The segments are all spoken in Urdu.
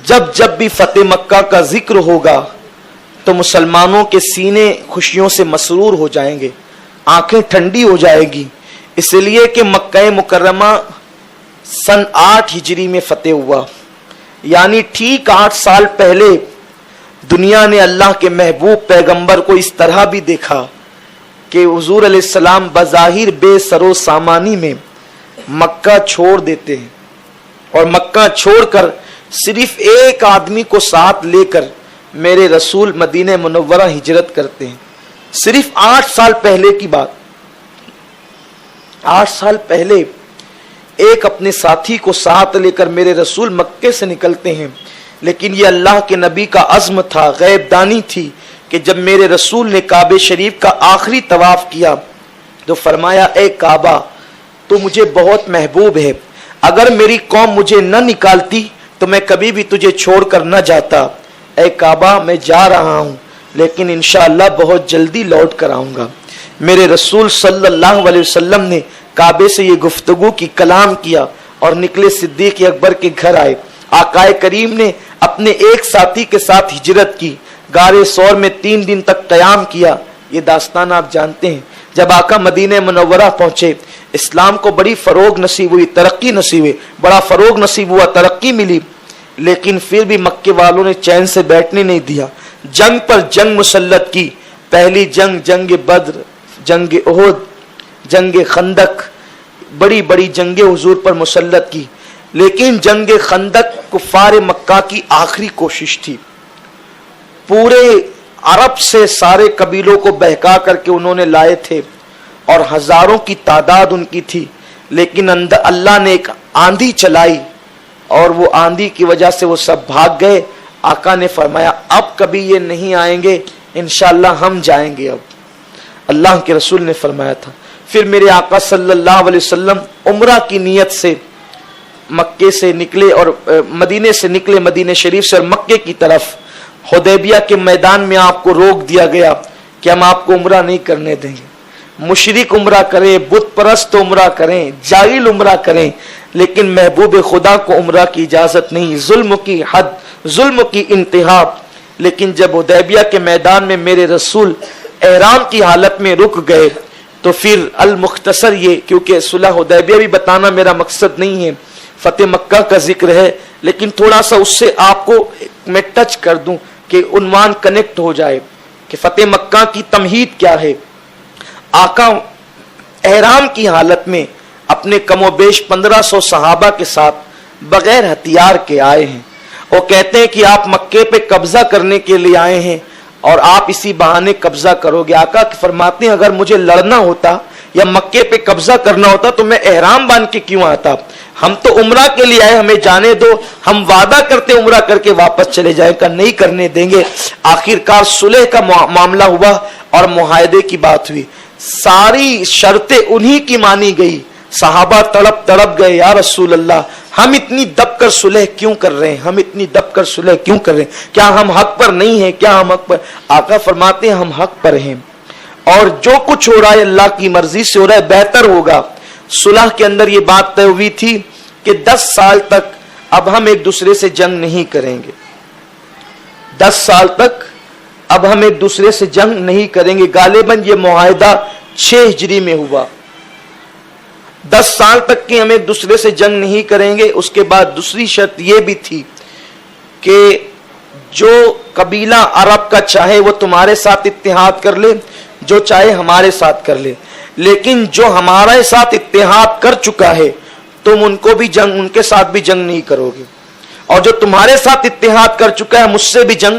جب جب بھی فتح مکہ کا ذکر ہوگا تو مسلمانوں کے سینے خوشیوں سے مسرور ہو جائیں گے، آنکھیں ٹھنڈی ہو جائے گی، اس لیے کہ مکہ مکرمہ سن 8 ہجری میں فتح ہوا، یعنی ٹھیک 8 سال پہلے دنیا نے اللہ کے محبوب پیغمبر کو اس طرح بھی دیکھا کہ حضور علیہ السلام بظاہر بے سر و سامانی میں مکہ چھوڑ دیتے ہیں، اور مکہ چھوڑ کر صرف ایک آدمی کو ساتھ لے کر میرے رسول مدینہ منورہ ہجرت کرتے ہیں۔ صرف 8 سال پہلے کی بات، 8 سال پہلے ایک اپنے ساتھی کو ساتھ لے کر میرے رسول مکے سے نکلتے ہیں، لیکن یہ اللہ کے نبی کا عزم تھا، غیب دانی تھی کہ جب میرے رسول نے کعبہ شریف کا آخری طواف کیا تو فرمایا اے کعبہ تو مجھے بہت محبوب ہے، اگر میری قوم مجھے نہ نکالتی تو میں کبھی بھی تجھے چھوڑ کر نہ جاتا، اے کعبہ میں جا رہا ہوں لیکن انشاءاللہ بہت جلدی لوٹ کر آؤں گا۔ میرے رسول صلی اللہ علیہ وسلم نے کعبے سے یہ گفتگو کی کلام کیا اور نکلے صدیق اکبر کے گھر آئے۔ آقائے کریم نے اپنے ایک ساتھی کے ساتھ ہجرت کی، غار ثور میں 3 دن تک قیام کیا۔ یہ داستان آپ جانتے ہیں۔ جب آقا مدینہ منورہ پہنچے، اسلام کو بڑی فروغ نصیب ہوئی، ترقی نصیب ہوئی، بڑا فروغ نصیب ہوا، ترقی ملی، لیکن پھر بھی مکے والوں نے چین سے بیٹھنے نہیں دیا، جنگ پر جنگ مسلط کی۔ پہلی جنگ جنگ بدر، جنگ احد، جنگ خندق، بڑی بڑی جنگیں حضور پر مسلط کی، لیکن جنگ خندق کفار مکہ کی آخری کوشش تھی۔ پورے عرب سے سارے قبیلوں کو بہکا کر کے انہوں نے لائے تھے اور ہزاروں کی تعداد ان کی تھی، لیکن اللہ نے ایک آندھی چلائی اور وہ آندھی کی وجہ سے وہ سب بھاگ گئے۔ آقا نے فرمایا اب کبھی یہ نہیں آئیں گے، انشاءاللہ ہم جائیں گے۔ اب اللہ کے رسول نے فرمایا تھا۔ پھر میرے آقا صلی اللہ علیہ وسلم عمرہ کی نیت سے مکے سے نکلے اور مدینے سے نکلے، مدینہ شریف سے، اور مکے کی طرف۔ حدیبیہ کے میدان میں آپ کو روک دیا گیا کہ ہم آپ کو عمرہ نہیں کرنے دیں گے، مشرک عمرہ کریں، بت پرست عمرہ کریں، جاہل عمرہ کریں، لیکن محبوب خدا کو عمرہ کی اجازت نہیں، ظلم کی حد، ظلم کی انتہا۔ لیکن جب حدیبیہ کے میدان میں میرے رسول احرام کی حالت میں رک گئے تو پھر المختصر یہ، کیونکہ صلح حدیبیہ بھی بتانا میرا مقصد نہیں ہے، فتح مکہ کا ذکر ہے، لیکن تھوڑا سا اس سے آپ کو میں ٹچ کر دوں کہ عنوان کنیکٹ ہو جائے کہ فتح مکہ کی تمہید کیا ہے۔ آقا احرام کی حالت میں اپنے کم و بیش 1500 صحابہ کے ساتھ بغیر ہتھیار کے آئے ہیں۔ وہ کہتے ہیں کہ آپ مکے پہ قبضہ کرنے کے لیے آئے ہیں اور آپ اسی بہانے قبضہ کرو گے۔ آقا فرماتے ہیں اگر مجھے لڑنا ہوتا یا مکے پہ قبضہ کرنا ہوتا تو میں احرام باندھ کے کیوں آتا؟ ہم تو عمرہ کے لیے آئے، ہمیں جانے دو، ہم وعدہ کرتے عمرہ کر کے واپس چلے جائیں گا، نہیں کرنے دیں گے۔ آخرکار صلح کا معاملہ ہوا اور معاہدے کی بات ہوئی، ساری شرطیں انہی کی مانی گئی۔ صحابہ تڑپ تڑپ گئے، یا رسول اللہ ہم اتنی دب کر صلح کیوں کر رہے ہیں، ہم اتنی دب کر صلح کیوں کر رہے ہیں، کیا ہم حق پر نہیں ہیں، کیا ہم حق پر؟ آقا فرماتے ہیں ہم حق پر ہیں، اور جو کچھ ہو رہا ہے اللہ کی مرضی سے ہو رہا ہے، بہتر ہوگا۔ صلح کے اندر یہ بات طے ہوئی تھی کہ 10 سال تک اب ہم ایک دوسرے سے جنگ نہیں کریں گے، 10 سال تک اب ہم ایک دوسرے سے جنگ نہیں کریں گے۔ غالباً یہ معاہدہ 6 ہجری میں ہوا، 10 سال تک کہ ہم ایک دوسرے سے جنگ نہیں کریں گے۔ اس کے بعد دوسری شرط یہ بھی تھی کہ جو قبیلہ عرب کا چاہے وہ تمہارے ساتھ اتحاد کر لے، جو چاہے ہمارے ساتھ کر لے، لیکن جو ہمارے ساتھ اتحاد کر چکا ہے تم ان کو بھی جنگ، ان کے ساتھ بھی جنگ نہیں کرو گے، اور جو تمہارے ساتھ اتحاد کر چکا ہے مجھ سے بھی جنگ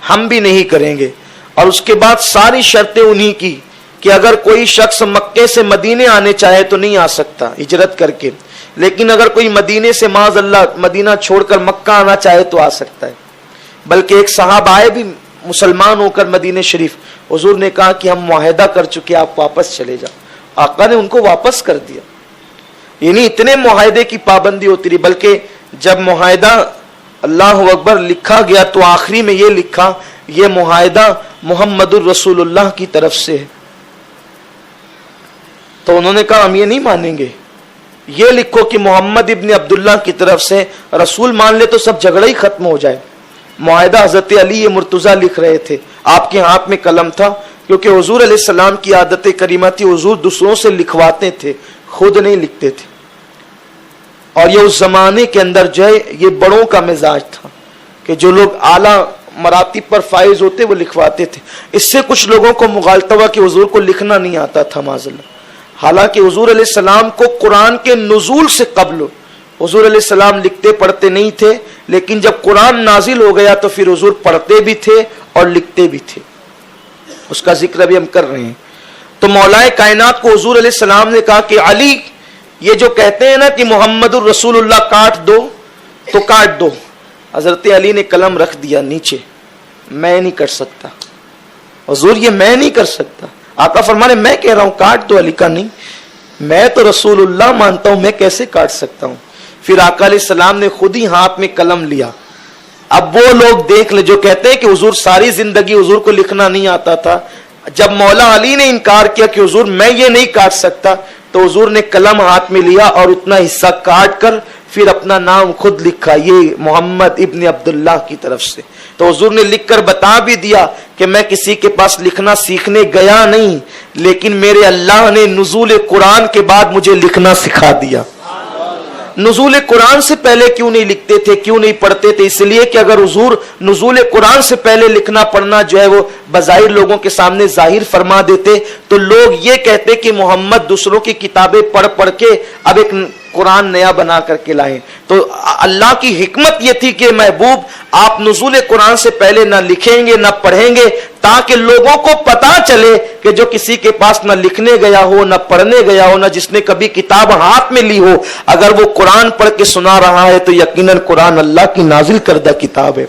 ہم بھی نہیں کریں گے۔ اور اس کے بعد ساری شرطیں انہی کی کہ اگر کوئی شخص مکے سے مدینے آنے چاہے تو نہیں آ سکتا ہجرت کر کے، لیکن اگر کوئی مدینے سے معاذ اللہ مدینہ چھوڑ کر مکہ آنا چاہے تو آ سکتا ہے۔ بلکہ ایک صحابہ آئے بھی مسلمان ہو کر مدینہ شریف، حضور نے کہا کہ ہم معاہدہ کر چکے، آپ واپس چلے جاؤ۔ آقا نے ان کو واپس کر دیا۔ یعنی اتنے معاہدے کی پابندی ہوتی رہی، بلکہ جب معاہدہ اللہ اکبر لکھا گیا تو آخری میں یہ لکھا یہ معاہدہ محمد الرسول اللہ کی طرف سے ہے۔ تو انہوں نے کہا ہم یہ نہیں مانیں گے، یہ لکھو کہ محمد ابن عبداللہ کی طرف سے رسول مان لے تو سب جھگڑا ہی ختم ہو جائے. معاہدہ حضرت علی مرتضیٰ لکھ رہے تھے, آپ کے ہاتھ میں قلم تھا, کیونکہ حضور علیہ السلام کی عادت کریمہ تھی, حضور دوسروں سے لکھواتے تھے, خود نہیں لکھتے تھے. اور یہ اس زمانے کے اندر جو ہے یہ بڑوں کا مزاج تھا کہ جو لوگ اعلیٰ مراتب پر فائز ہوتے وہ لکھواتے تھے. اس سے کچھ لوگوں کو مغالطہ ہوا کہ حضور کو لکھنا نہیں آتا تھا معاذاللہ. حالانکہ حضور علیہ السلام کو قرآن کے نزول سے قبل حضور علیہ السلام لکھتے پڑھتے نہیں تھے, لیکن جب قرآن نازل ہو گیا تو پھر حضور پڑھتے بھی تھے اور لکھتے بھی تھے. اس کا ذکر ابھی ہم کر رہے ہیں. تو مولا کائنات کو حضور علیہ السلام نے کہا کہ علی, یہ جو کہتے ہیں نا کہ محمد الرسول اللہ کاٹ دو تو کاٹ دو. حضرت علی نے قلم رکھ دیا نیچے, میں نہیں کر سکتا حضور, یہ میں نہیں کر سکتا. آقا فرمانے میں کہہ رہا ہوں کاٹ دو, علی کا نہیں, میں تو رسول اللہ مانتا ہوں, میں کیسے کاٹ سکتا ہوں. پھر آقا علیہ السلام نے خود ہی ہاتھ میں قلم لیا. اب وہ لوگ دیکھ لے جو کہتے ہیں کہ حضور ساری زندگی حضور کو لکھنا نہیں آتا تھا, جب مولا علی نے انکار کیا کہ حضور میں یہ نہیں کاٹ سکتا, تو حضور نے قلم ہاتھ میں لیا اور اتنا حصہ کاٹ کر پھر اپنا نام خود لکھا, یہ محمد ابن عبداللہ کی طرف سے. تو حضور نے لکھ کر بتا بھی دیا کہ میں کسی کے پاس لکھنا سیکھنے گیا نہیں, لیکن میرے اللہ نے نزول قرآن کے بعد مجھے لکھنا سکھا دیا. نزول قرآن سے پہلے کیوں نہیں لکھتے تھے, کیوں نہیں پڑھتے تھے؟ اس لیے کہ اگر حضور نزول قرآن سے پہلے لکھنا پڑھنا جو ہے وہ بظاہر لوگوں کے سامنے ظاہر فرما دیتے تو لوگ یہ کہتے کہ محمد دوسروں کی کتابیں پڑھ پڑھ کے اب ایک قرآن نیا بنا کر کے لائیں. تو اللہ کی حکمت یہ تھی کہ محبوب آپ نزول قرآن سے پہلے نہ لکھیں گے نہ پڑھیں گے, تاکہ لوگوں کو پتا چلے کہ جو کسی کے پاس نہ لکھنے گیا ہو, نہ پڑھنے گیا ہو, نہ جس نے کبھی کتاب ہاتھ میں لی ہو, اگر وہ قرآن پڑھ کے سنا رہا ہے تو یقیناً قرآن اللہ کی نازل کردہ کتاب ہے.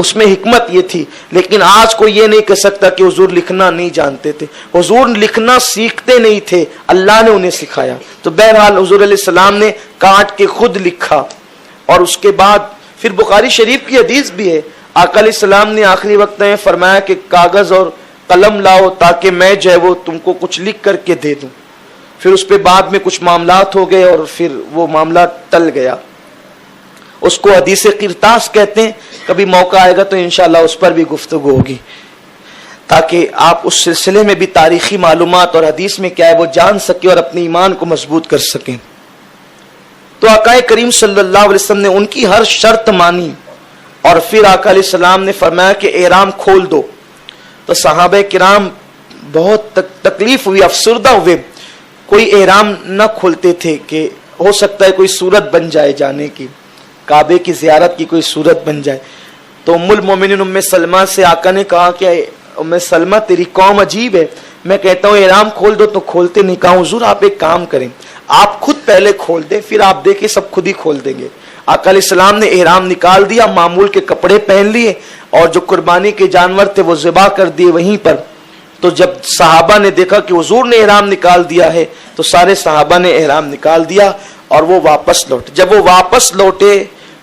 اس میں حکمت یہ تھی. لیکن آج کوئی یہ نہیں کہہ سکتا کہ حضور لکھنا نہیں جانتے تھے. حضور لکھنا سیکھتے نہیں تھے, اللہ نے انہیں سکھایا. تو بہرحال حضور علیہ السلام نے کاٹ کے خود لکھا. اور اس کے بعد پھر بخاری شریف کی حدیث بھی ہے, آقا علیہ السلام نے آخری وقت میں فرمایا کہ کاغذ اور قلم لاؤ تاکہ میں جو ہے وہ تم کو کچھ لکھ کر کے دے دوں. پھر اس پہ بعد میں کچھ معاملات ہو گئے اور پھر وہ معاملہ ٹل گیا. اس کو حدیث قرطاس کہتے ہیں. کبھی موقع آئے گا تو انشاءاللہ اس پر بھی گفتگو ہوگی, تاکہ آپ اس سلسلے میں بھی تاریخی معلومات اور حدیث میں کیا ہے وہ جان سکیں اور اپنے ایمان کو مضبوط کر سکیں. تو آقا کریم صلی اللہ علیہ وسلم نے ان کی ہر شرط مانی, اور پھر آقا علیہ السلام نے فرمایا کہ احرام کھول دو. تو صحابہ کرام بہت تکلیف ہوئی, افسردہ ہوئے. کوئی احرام نہ کھولتے تھے کہ ہو سکتا ہے کوئی صورت بن جائے جانے کی, کعبے کی زیارت کی کوئی صورت بن جائے. تو ام المومنین ام سلمہ سے آقا نے کہا کہ ام سلمہ تیری قوم عجیب ہے, میں کہتا ہوں احرام کھول دو تو کھولتے نہیں. کہا حضور آپ ایک کام کریں, آپ خود پہلے کھول دیں, پھر آپ دیکھیں سب خود ہی کھول دیں گے. آقا علیہ السلام نے احرام نکال دیا, معمول کے کپڑے پہن لیے, اور جو قربانی کے جانور تھے وہ ذبح کر دیے وہیں پر. تو جب صحابہ نے دیکھا کہ حضور نے احرام نکال دیا ہے تو سارے صحابہ نے احرام نکال دیا اور وہ واپس لوٹے. جب وہ واپس لوٹے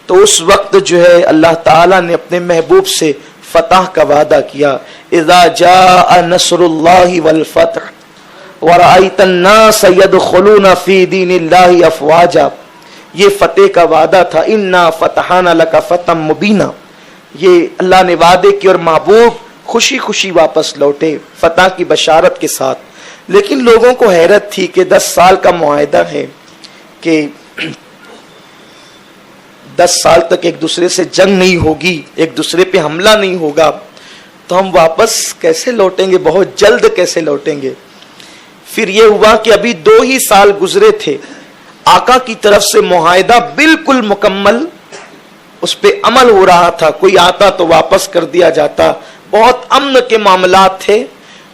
تو اس وقت جو ہے اللہ تعالیٰ نے اپنے محبوب سے فتح کا وعدہ کیا. اذا جاء نصر اللہ والفتح ورأیت الناس يدخلون فی دین اللہ افواجا. یہ فتح کا وعدہ تھا. انا فتحنا لک فتحا مبینا. یہ اللہ نے وعدے کی اور محبوب خوشی خوشی واپس لوٹے فتح کی بشارت کے ساتھ. لیکن لوگوں کو حیرت تھی کہ 10 سال کا معاہدہ ہے کہ 10 سال تک ایک دوسرے سے جنگ نہیں ہوگی, ایک دوسرے پہ حملہ نہیں ہوگا, تو ہم واپس کیسے لوٹیں گے, بہت جلد کیسے لوٹیں گے. پھر یہ ہوا کہ ابھی 2 ہی سال گزرے تھے, آقا کی طرف سے معاہدہ بالکل مکمل اس پہ عمل ہو رہا تھا. کوئی آتا تو واپس کر دیا جاتا, بہت امن کے معاملات تھے.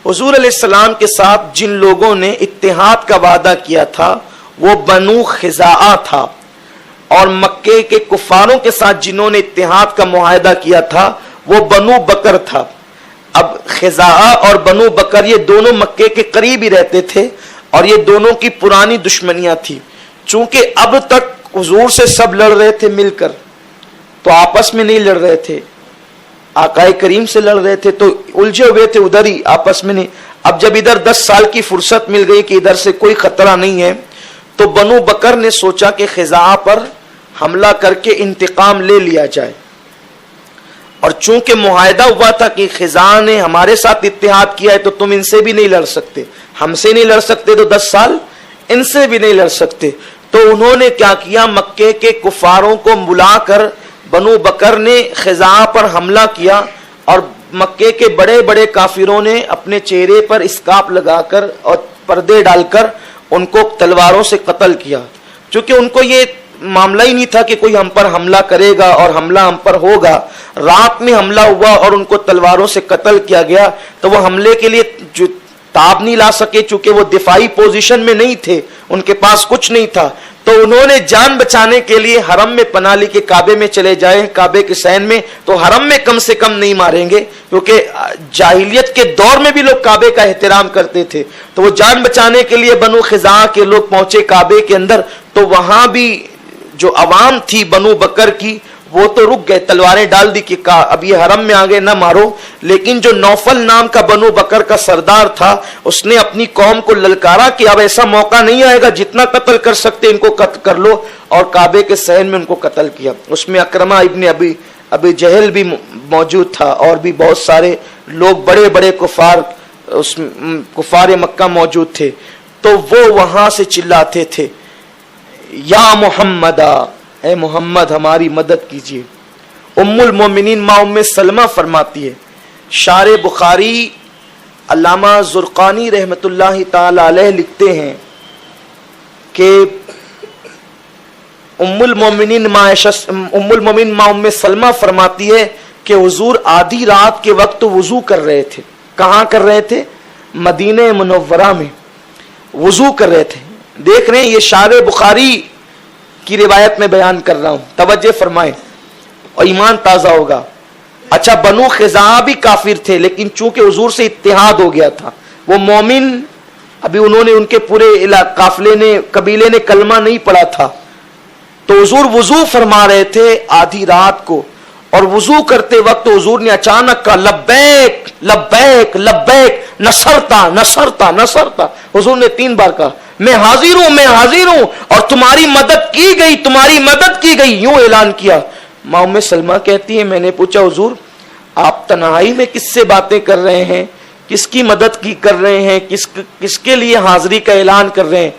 حضور علیہ السلام کے ساتھ جن لوگوں نے اتحاد کا وعدہ کیا تھا وہ بنو خزاعہ تھا, اور مکے کے کفاروں کے ساتھ جنہوں نے اتحاد کا معاہدہ کیا تھا وہ بنو بکر تھا. اب خزاعہ اور بنو بکر یہ دونوں مکے کے قریب ہی رہتے تھے, اور یہ دونوں کی پرانی دشمنیاں تھی. چونکہ اب تک حضور سے سب لڑ رہے تھے مل کر, تو آپس میں نہیں لڑ رہے تھے, آقا کریم سے لڑ رہے تھے, تو الجھے ہوئے تھے ادھر ہی, آپس میں نہیں. اب جب ادھر 10 سال کی فرصت مل گئی کہ ادھر سے کوئی خطرہ نہیں ہے, تو بنو بکر نے سوچا کہ خزاعہ پر حملہ کر کے انتقام لے لیا جائے، اور چونکہ معاہدہ ہوا تھا کہ خزاعہ نے ہمارے ساتھ اتحاد کیا ہے تو تم ان سے بھی نہیں لڑ سکتے، ہم سے نہیں لڑ سکتے تو 10 سال ان سے بھی نہیں لڑ سکتے. تو انہوں نے کیا کیا، مکے کے کفاروں کو بلا کر بنو بکر نے خزاعہ پر حملہ کیا، اور مکے کے بڑے بڑے کافروں نے اپنے چہرے پر اسکاپ لگا کر اور پردے ڈال کر ان کو تلواروں سے قتل کیا. چونکہ ان کو یہ معاملہ ہی نہیں تھا کہ کوئی ہم پر حملہ کرے گا اور حملہ ہم پر ہوگا، رات میں حملہ ہوا اور ان کو تلواروں سے قتل کیا گیا. تو وہ حملے کے لیے جو تاب نہیں لا سکے، چونکہ وہ دفاعی پوزیشن میں نہیں تھے، ان کے پاس کچھ نہیں تھا. تو انہوں نے جان بچانے کے لیے حرم میں پناہ لی کہ کعبے میں چلے جائیں، کعبے کے سین میں تو حرم میں کم سے کم نہیں ماریں گے، کیونکہ جاہلیت کے دور میں بھی لوگ کعبے کا احترام کرتے تھے. تو وہ جان بچانے کے لیے بنو خزاعہ کے لوگ پہنچے کعبے کے اندر. تو وہاں بھی جو عوام تھی بنو بکر کی وہ تو رک گئے، تلواریں ڈال دی کہ اب یہ حرم میں آگے نہ مارو. لیکن جو نوفل نام کا بنو بکر کا سردار تھا، اس نے اپنی قوم کو للکارا کہ اب ایسا موقع نہیں آئے گا، جتنا قتل کر سکتے ان کو قتل کر لو، اور کعبے کے صحن میں ان کو قتل کیا. اس میں اکرمہ ابن ابی جہل بھی موجود تھا، اور بھی بہت سارے لوگ بڑے بڑے کفار مکہ موجود تھے. تو وہ وہاں سے چلاتے تھے، یا محمد، اے محمد ہماری مدد کیجیے. ام المومنین ماں ام سلمہ فرماتی ہے، شارح بخاری علامہ زرقانی رحمت اللہ تعالی علیہ لکھتے ہیں کہ ام المومنین ماں ام سلمہ فرماتی ہے کہ حضور آدھی رات کے وقت وضو کر رہے تھے. کہاں کر رہے تھے؟ مدینہ منورہ میں وضو کر رہے تھے. دیکھ رہے ہیں، یہ شارح بخاری کی روایت میں بیان کر رہا ہوں، توجہ فرمائیں اور ایمان تازہ ہوگا. اچھا، بنو خزاعہ بھی کافر تھے، لیکن چونکہ حضور سے اتحاد ہو گیا تھا، وہ مومن، ابھی انہوں نے، ان کے پورے قافلے نے، قبیلے نے کلمہ نہیں پڑھا تھا. تو حضور وضو فرما رہے تھے آدھی رات کو، اور وضو کرتے وقت حضور نے اچانک کہا لبیک لبیک لبیک نصرتا نصرتا نصرتا. حضور نے 3 بار کہا میں حاضر ہوں، میں حاضر ہوں، اور تمہاری مدد کی گئی، تمہاری مدد کی گئی، یوں اعلان کیا. ماں ام سلمہ کہتی ہے، میں نے پوچھا حضور آپ تنہائی میں کس سے باتیں کر رہے ہیں، کس کی مدد کی کر رہے ہیں، کس کے لیے حاضری کا اعلان کر رہے ہیں؟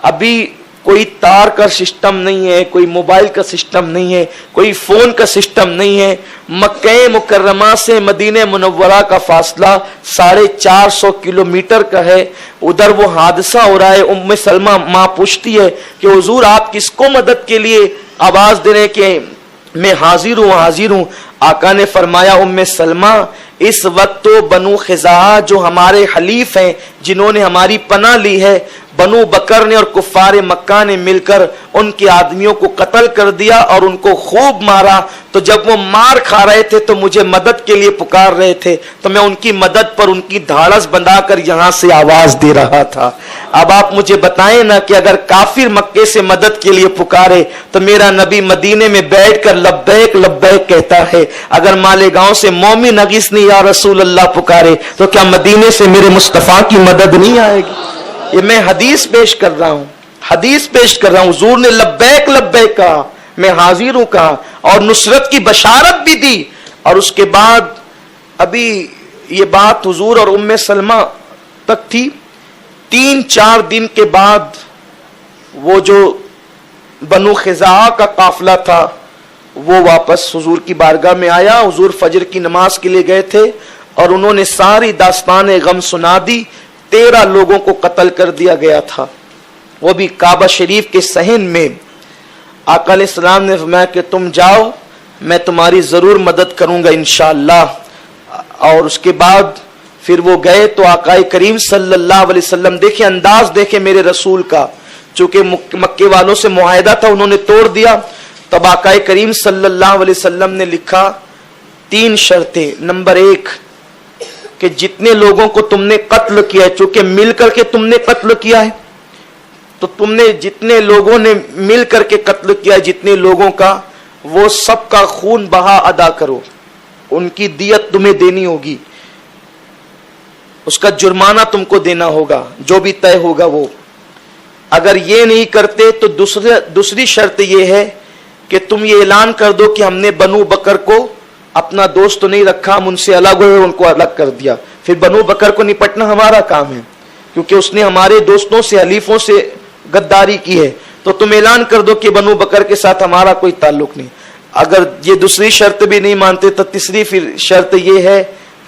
ابھی کوئی تار کا سسٹم نہیں ہے، کوئی موبائل کا سسٹم نہیں ہے، کوئی فون کا سسٹم نہیں ہے. مکہ مکرمہ سے مدینہ منورہ کا فاصلہ 450 کلومیٹر کا ہے. ادھر وہ حادثہ ہو رہا ہے. ام سلمہ ماں پوچھتی ہے کہ حضور آپ کس کو مدد کے لیے آواز دے رہے کہ میں حاضر ہوں حاضر ہوں؟ آقا نے فرمایا ام سلمہ اس وقت تو بنو خزاعہ جو ہمارے حلیف ہیں، جنہوں نے ہماری پناہ لی ہے، بنو بکر نے اور کفار مکہ نے مل کر ان کے آدمیوں کو قتل کر دیا اور ان کو خوب مارا. تو جب وہ مار کھا رہے تھے تو مجھے مدد کے لیے پکار رہے تھے، تو میں ان کی مدد پر ان کی دھاڑس بندھا کر یہاں سے آواز دے رہا تھا. اب آپ مجھے بتائیں نا کہ اگر کافر مکے سے مدد کے لیے پکارے تو میرا نبی مدینے میں بیٹھ کر لبیک لبیک کہتا ہے. اگر مالیگاؤں سے مومن نگیس نے یا رسول اللہ پکارے تو کیا مدینے سے میرے مصطفیٰ کی مدد نہیں آئے گی؟ یہ میں حدیث پیش کر رہا ہوں، حدیث پیش کر رہا ہوں. حضور نے لبیک لبیک کہا، میں حاضر ہوں کہا، اور نصرت کی بشارت بھی دی. اور اس کے بعد ابھی یہ بات حضور اور ام سلمہ تک تھی. 3-4 دن کے بعد وہ جو بنو خزاعہ کا قافلہ تھا وہ واپس حضور کی بارگاہ میں آیا. حضور فجر کی نماز کے لیے گئے تھے اور انہوں نے ساری داستان غم سنا دی. 13 لوگوں کو قتل کر دیا گیا تھا، وہ بھی کعبہ شریف کے صحن میں. آقا علیہ السلام نے فرمایا کہ تم جاؤ، میں تمہاری ضرور مدد کروں گا انشاءاللہ. اور اس کے بعد پھر وہ گئے تو آقا کریم صلی اللہ علیہ وسلم، دیکھیں انداز دیکھیں میرے رسول کا، چونکہ مکے والوں سے معاہدہ تھا انہوں نے توڑ دیا. تب آقا کریم صلی اللہ علیہ وسلم نے لکھا 3 شرطیں. نمبر 1 کہ جتنے لوگوں کو تم نے قتل کیا ہے، چونکہ مل کر کے تم نے قتل کیا ہے، تو تم نے جتنے لوگوں نے مل کر کے قتل کیا ہے، جتنے لوگوں کا، وہ سب کا خون بہا ادا کرو. ان کی دیت تمہیں دینی ہوگی، اس کا جرمانہ تم کو دینا ہوگا، جو بھی طے ہوگا وہ. اگر یہ نہیں کرتے تو دوسری شرط یہ ہے کہ تم یہ اعلان کر دو کہ ہم نے بنو بکر کو اپنا دوست تو نہیں رکھا, ہم ان سے الگ ہوئے, ان کو الگ کر دیا. پھر بنو بکر کو نپٹنا ہمارا کام ہے, کیونکہ اس نے ہمارے دوستوں سے, حلیفوں سے غداری کی ہے. تو تم اعلان کر دو کہ بنو بکر کے ساتھ ہمارا کوئی تعلق نہیں. اگر یہ دوسری شرط بھی نہیں مانتے تو تیسری پھر شرط یہ ہے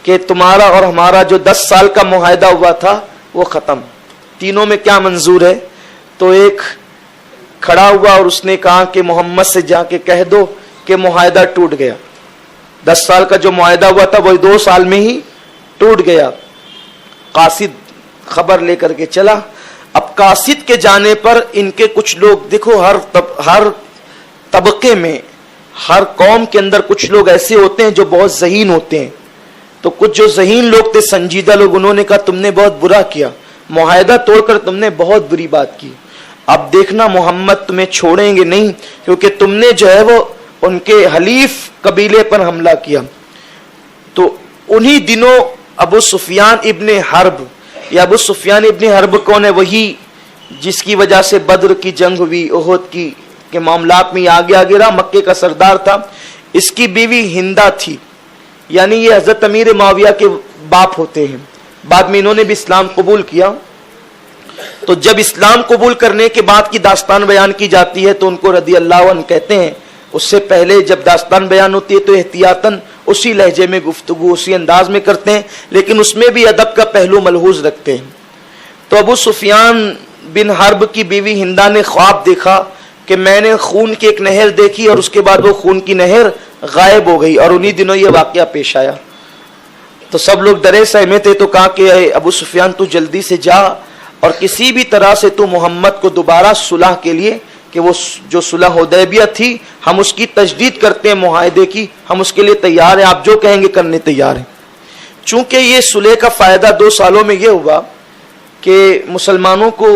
کہ تمہارا اور ہمارا جو 10 سال کا معاہدہ ہوا تھا وہ ختم. تینوں میں کیا منظور ہے؟ تو ایک کھڑا ہوا اور اس نے کہا کہ محمد سے جا کے کہہ دو کہ معاہدہ ٹوٹ گیا. 10 سال کا جو معاہدہ ہوا تھا وہ 2 سال میں ہی ٹوٹ گیا. قاصد خبر لے کر کے چلا. اب قاصد کے جانے پر ان کے کچھ لوگ, دیکھو ہر طبقے میں, ہر قوم کے اندر کچھ لوگ ایسے ہوتے ہیں جو بہت ذہین ہوتے ہیں. تو کچھ جو ذہین لوگ تھے, سنجیدہ لوگ, انہوں نے کہا تم نے بہت برا کیا, معاہدہ توڑ کر تم نے بہت بری بات کی. اب دیکھنا محمد تمہیں چھوڑیں گے نہیں, کیونکہ تم نے جو ہے وہ ان کے حلیف قبیلے پر حملہ کیا. تو انہی دنوں ابو سفیان ابن حرب, یا ابو سفیان ابن حرب کون ہے؟ وہی جس کی وجہ سے بدر کی جنگ ہوئی, احد کی کے معاملات میں آگے رہا, مکے کا سردار تھا. اس کی بیوی ہندا تھی, یعنی یہ حضرت امیر معاویہ کے باپ ہوتے ہیں. بعد میں انہوں نے بھی اسلام قبول کیا. تو جب اسلام قبول کرنے کے بعد کی داستان بیان کی جاتی ہے تو ان کو رضی اللہ عنہ کہتے ہیں. اس سے پہلے جب داستان بیان ہوتی ہے تو احتیاطاً اسی لہجے میں گفتگو, اسی انداز میں کرتے ہیں, لیکن اس میں بھی ادب کا پہلو ملحوظ رکھتے ہیں. تو ابو سفیان بن حرب کی بیوی ہندا نے خواب دیکھا کہ میں نے خون کی ایک نہر دیکھی اور اس کے بعد وہ خون کی نہر غائب ہو گئی, اور انہی دنوں یہ واقعہ پیش آیا. تو سب لوگ ڈرے سہمے تھے. تو کہا کہ ابو سفیان تو جلدی سے جا اور کسی بھی طرح سے تو محمد کو دوبارہ صلح کے لیے, کہ وہ جو صلح حدیبیہ تھی ہم اس کی تجدید کرتے ہیں, معاہدے کی, ہم اس کے لیے تیار ہیں, آپ جو کہیں گے کرنے تیار ہیں. چونکہ یہ صلح کا فائدہ 2 سالوں میں یہ ہوا کہ مسلمانوں کو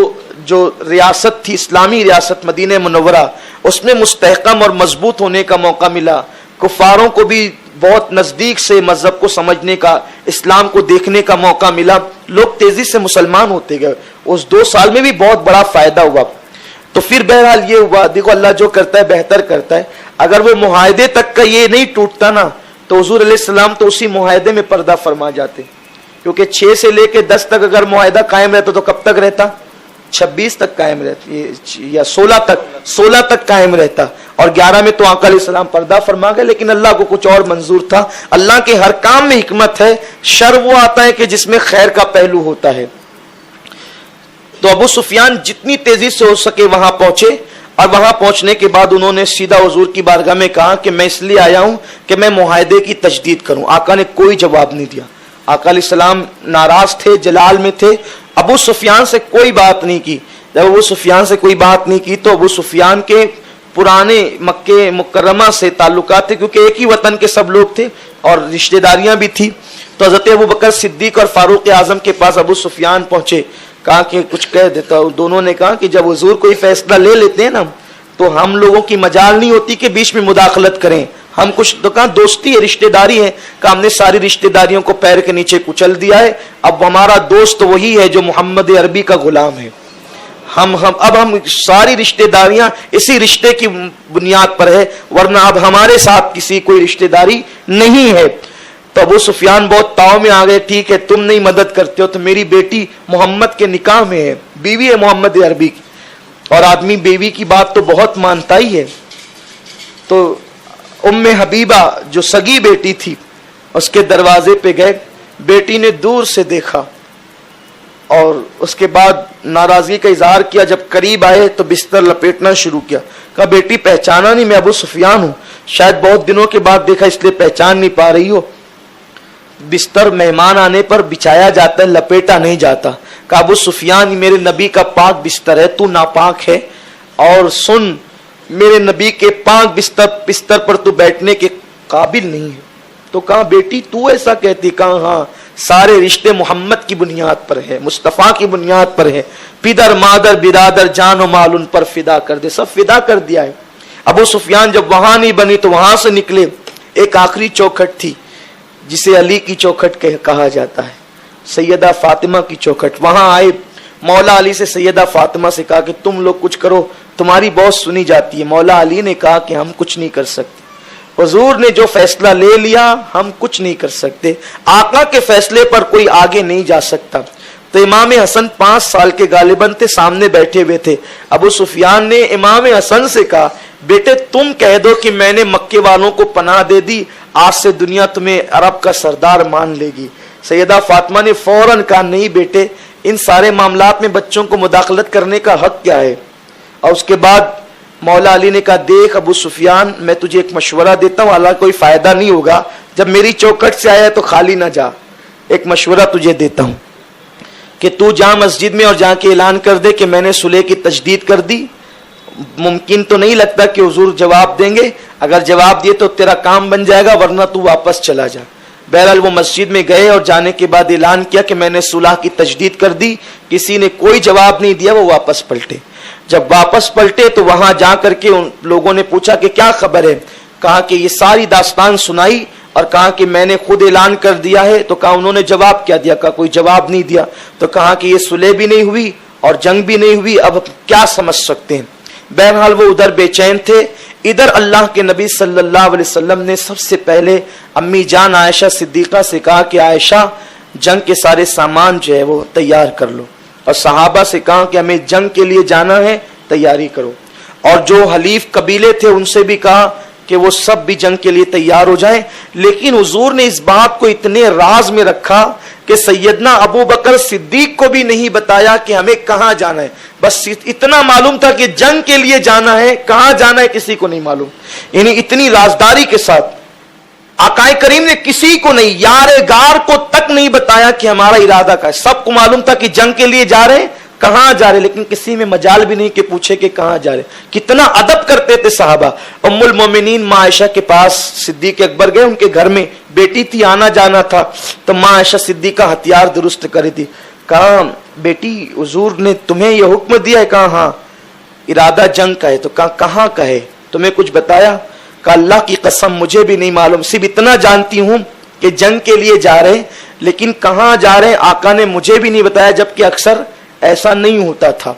جو ریاست تھی, اسلامی ریاست مدینہ منورہ, اس میں مستحکم اور مضبوط ہونے کا موقع ملا. کفاروں کو بھی بہت نزدیک سے مذہب کو سمجھنے کا, اسلام کو دیکھنے کا موقع ملا. لوگ تیزی سے مسلمان ہوتے گئے. اس 2 سال میں بھی بہت بڑا فائدہ ہوا. تو پھر بہرحال یہ ہوا, دیکھو اللہ جو کرتا ہے بہتر کرتا ہے. اگر وہ معاہدے تک کا یہ نہیں ٹوٹتا نا, تو حضور علیہ السلام تو اسی معاہدے میں پردہ فرما جاتے, کیونکہ 6 سے لے کے 10 تک اگر معاہدہ قائم رہتا تو کب تک رہتا؟ 26 تک قائم رہتی, یا 16 تک قائم رہتا, اور 11 میں تو آقا علیہ السلام پردہ فرما گئے. لیکن اللہ کو کچھ اور منظور تھا. اللہ کے ہر کام میں حکمت ہے. شر وہ آتا ہے کہ جس میں خیر کا پہلو ہوتا ہے. تو ابو سفیان جتنی تیزی سے ہو سکے وہاں پہنچے, اور وہاں پہنچنے کے بعد انہوں نے سیدھا حضور کی بارگاہ میں کہا کہ میں اس لیے آیا ہوں کہ میں معاہدے کی تجدید کروں. آقا نے کوئی جواب نہیں دیا. آقا علیہ السلام ناراض تھے, جلال میں تھے. ابو سفیان سے کوئی بات نہیں کی. جب ابو سفیان سے کوئی بات نہیں کی تو ابو سفیان کے پرانے مکہ مکرمہ سے تعلقات تھے, کیونکہ ایک ہی وطن کے سب لوگ تھے اور رشتہ داریاں بھی تھی. تو حضرت ابو بکر صدیق اور فاروق اعظم کے پاس ابو سفیان پہنچے. کہا کہ کچھ کہہ دیتا. دونوں نے کہا کہ جب حضور کوئی فیصلہ لے لیتے ہیں نا, تو ہم لوگوں کی مجال نہیں ہوتی کہ بیچ میں مداخلت کریں. ہم کچھ تو کہا دوستی ہے, رشتہ داری ہے. کہ ہم نے ساری رشتہ داریوں کو پیر کے نیچے کچل دیا ہے. اب ہمارا دوست وہی ہے جو محمد عربی کا غلام ہے. ہم ساری رشتہ داریاں اسی رشتے کی بنیاد پر ہے, ورنہ اب ہمارے ساتھ کسی کوئی رشتہ داری نہیں ہے. تو ابو سفیان بہت تاؤ میں آ گئے. ٹھیک ہے, تم نہیں مدد کرتے ہو تو میری بیٹی محمد کے نکاح میں ہے, بیوی ہے محمد عربی کی, اور آدمی بیوی کی بات تو بہت مانتا ہی ہے. تو ام حبیبہ جو سگی بیٹی تھی اس کے دروازے پہ گئے. بیٹی نے دور سے دیکھا اور اس کے بعد ناراضگی کا اظہار کیا. جب قریب آئے تو بستر لپیٹنا شروع کیا. کہا بیٹی پہچانا نہیں, میں ابو سفیان ہوں. شاید بہت دنوں کے بعد دیکھا اس لیے پہچان نہیں پا رہی ہو. بستر مہمان آنے پر بچھایا جاتا ہے, لپیٹا نہیں جاتا. کہ ابو سفیان میرے نبی کا پاک بستر ہے, تو ناپاک ہے, اور سن میرے نبی کے پاک بستر پر تو بیٹھنے کے قابل نہیں ہے. تو کہا بیٹی تو ایسا کہتی؟ کہا ہاں, سارے رشتے محمد کی بنیاد پر ہے, مصطفیٰ کی بنیاد پر ہے. پدر مادر برادر جان و مال ان پر فدا کر دے, سب فدا کر دیا ہے. ابو سفیان جب وہاں نہیں بنی تو وہاں سے نکلے. ایک آخری چوکھٹ تھی جسے علی کی چوکھٹ کہا جاتا ہے, سیدہ فاطمہ کی چوکھٹ. وہاں آئے مولا علی سے سیدہ فاطمہ سے کہا کہ تم لوگ کچھ کرو، تمہاری بہت سنی جاتی ہے۔ مولا علی نے کہا کہ ہم کچھ نہیں کر سکتے، حضور نے جو فیصلہ لے لیا ہم کچھ نہیں کر سکتے، آقا کے فیصلے پر کوئی آگے نہیں جا سکتا۔ تو امام حسن 5 سال کے غالباً تھے، سامنے بیٹھے ہوئے تھے۔ ابو سفیان نے امام حسن سے کہا بیٹے تم کہہ دو کہ میں نے مکے والوں کو پناہ دے دی، آج سے دنیا تمہیں عرب کا سردار مان لے گی۔ سیدہ فاطمہ نے فوراً کہا نہیں بیٹے، ان سارے معاملات میں بچوں کو مداخلت کرنے کا حق کیا ہے؟ اور اس کے بعد مولا علی نے کہا دیکھ ابو سفیان، میں تجھے ایک مشورہ دیتا ہوں، حالانکہ کوئی فائدہ نہیں ہوگا، جب میری چوکھٹ سے آیا ہے تو خالی نہ جا، ایک مشورہ تجھے دیتا ہوں کہ تو جا مسجد میں اور جا کے اعلان کر دے کہ میں نے صلح کی تجدید کر دی۔ ممکن تو نہیں لگتا کہ حضور جواب دیں گے، اگر جواب دیے تو تیرا کام بن جائے گا، ورنہ تو واپس چلا جا۔ بہرحال وہ مسجد میں گئے اور جانے کے بعد اعلان کیا کہ میں نے صلح کی تجدید کر دی، کسی نے کوئی جواب نہیں دیا، وہ واپس پلٹے۔ جب واپس پلٹے تو وہاں جا کر کے ان لوگوں نے پوچھا کہ کیا خبر ہے؟ کہا کہ یہ ساری داستان سنائی اور کہا کہ میں نے خود اعلان کر دیا ہے۔ تو کہا انہوں نے جواب کیا دیا؟ کہا کوئی جواب نہیں دیا۔ تو کہا کہ یہ صلح بھی نہیں ہوئی اور جنگ بھی نہیں ہوئی، اب کیا سمجھ سکتے ہیں؟ بہرحال وہ ادھر بے چین تھے، ادھر اللہ کے نبی صلی اللہ علیہ وسلم نے سب سے پہلے امی جان عائشہ صدیقہ سے کہا کہ عائشہ جنگ کے سارے سامان جو ہے وہ تیار کر لو، اور صحابہ سے کہا کہ ہمیں جنگ کے لیے جانا ہے، تیاری کرو، اور جو حلیف قبیلے تھے ان سے بھی کہا کہ وہ سب بھی جنگ کے لیے تیار ہو جائیں۔ لیکن حضور نے اس بات کو اتنے راز میں رکھا کہ سیدنا ابو بکر صدیق کو بھی نہیں بتایا کہ ہمیں کہاں جانا ہے، بس اتنا معلوم تھا کہ جنگ کے لیے جانا ہے، کہاں جانا ہے کسی کو نہیں معلوم، یعنی اتنی رازداری کے ساتھ آقا کریم نے کسی کو نہیں، یار غار کو تک نہیں بتایا کہ ہمارا ارادہ کا ہے۔ سب کو معلوم تھا کہ جنگ کے لیے جا رہے ہیں، کہاں جا رہے، لیکن کسی میں مجال بھی نہیں کہ پوچھے کہ کہاں جا رہے۔ کتنا ادب کرتے تھے صحابہ۔ ام المومنین ماں عائشہ کے پاس صدیق اکبر گئے، ان کے گھر میں بیٹی تھی، آنا جانا تھا، تو ماں عائشہ صدیقہ ہتھیار درست کری تھی۔ کہا بیٹی حضور نے تمہیں یہ حکم دیا ہے؟ کہا ہاں، ارادہ جنگ کا ہے۔ تو کہا کہاں کا ہے، تمہیں کچھ بتایا؟ کہا اللہ کی قسم مجھے بھی نہیں معلوم، صرف اتنا جانتی ہوں کہ جنگ کے لیے جا رہے ہیں، لیکن کہاں جا رہے ہیں آقا نے مجھے بھی نہیں بتایا، جبکہ اکثر ایسا نہیں ہوتا تھا۔